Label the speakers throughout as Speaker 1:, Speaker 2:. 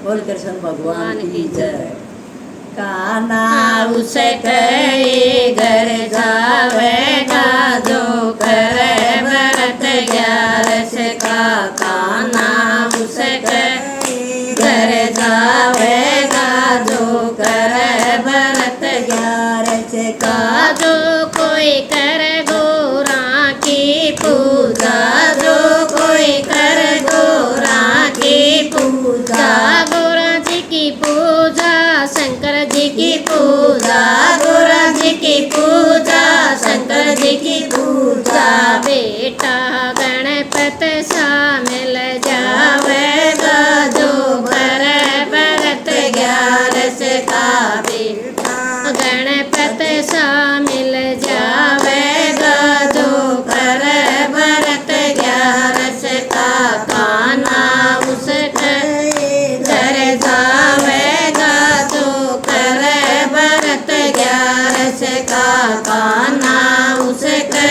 Speaker 1: बोल कृष्ण भगवान की जय।
Speaker 2: कान्हा उसके घर जावेगा जो करे व्रत 11 का। कान्हा उसके घर जावेगा जो करे व्रत
Speaker 1: 11 का।
Speaker 2: जो कोई करे गोरा की पूजा, जो कोई करे गोरा की पूजा, गोरा जी की पूजा, शंकर जी की पूजा, गोरा जी की पूजा, शंकर जी की पूजा। बेटा गणपति शामिल जावेगा जो करे व्रत 11 का। बेटा गणपति शामिल जावेगा जो करे व्रत 11 का। कान्हा उसके घर जावेगा जो करे व्रत 11 का। कान्हा उसके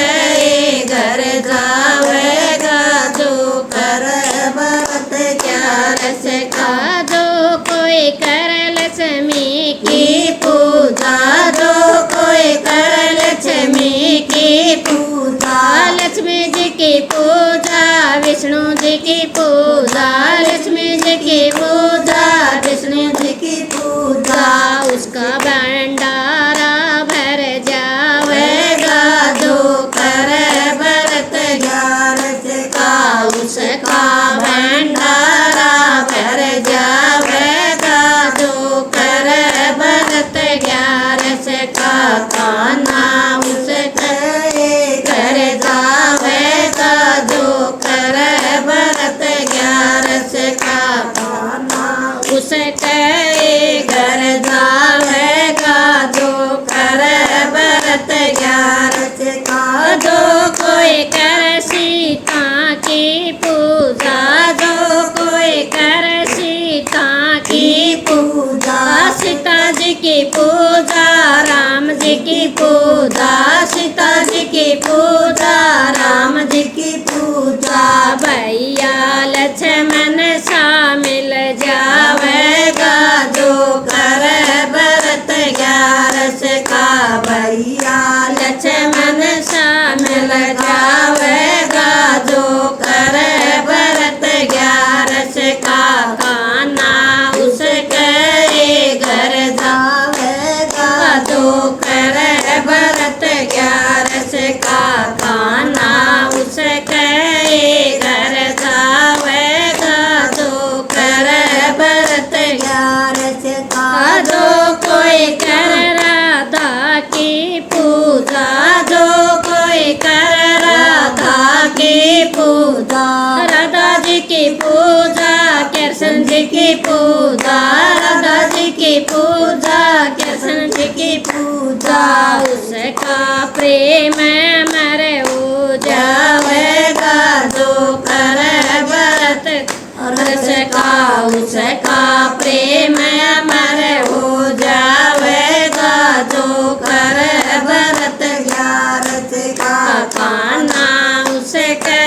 Speaker 2: घर जावेगा जो करे व्रत 11 का। जो कोई करे लक्ष्मी की पूजा, जो कोई करे लक्ष्मी की पूजा, लक्ष्मी जी की पूजा, विष्णु जी की पूजा, लक्ष्मी जी की पूजा, विष्णु जी की पूजा। उसका भंडारा भर जावेगा जो करे व्रत 11 का। उसका भंडारा भर जावेगा जो करे व्रत 11 का। कान्हा उसके घर जावेगा जो करे व्रत 11 का। उसके घर जावेगा जो करे व्रत 11 का। जो कोई करे सीता की पूजा, जो कोई करे सीता की पूजा, सीता जी की पूजा, राम जी की पूजा, सीता जी की पूजा, राम जी की पूजा। भैया लक्ष्मण शामिल जावेगा जो करे व्रत 11 का। भैया लक्ष्मण शामिल जावेगा जो करे व्रत 11 का। कान्हा उसके घर जावेगा जो करे व्रत 11 का। कान्हा उसके घर जावेगा जो करे व्रत 11 का। जो कोई करे राधा की पूजा, जो कोई करे राधा की पूजा, राधा जी की पूजा, कृष्ण जी की पूजा, राधा जी की पूजा, कृष्ण जी की पूजा। उसका प्रेम मरे हो जावेगा जो करे व्रत 11 का। उसका प्रेम मरे हो जावेगा जो करे व्रत 11 का। कान्हा उसके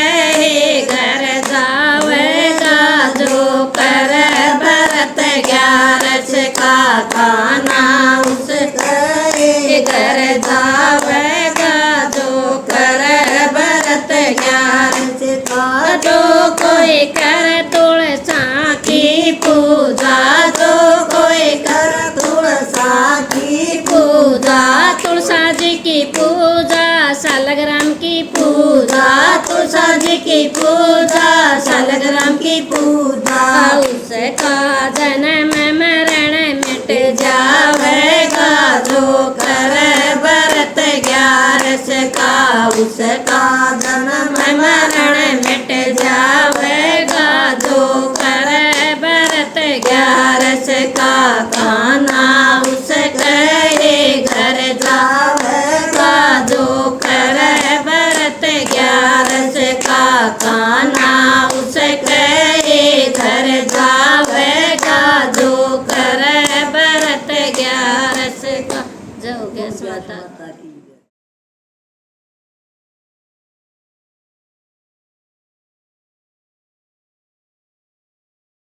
Speaker 2: घर जावेगा जो करे व्रत 11 का। कान्हा उसके घर जावेगा जो करे व्रत 11 का। जो कोई करे तुलसा की पूजा, जो कोई करे तुलसा की पूजा, तुलसा जी की पूजा, शालग्राम की पूजा, तुलसा जी की पूजा, शालग्राम की पूजा। उसका जन्म मरण मिट जावेगा जो करे व्रत 11 का। उसका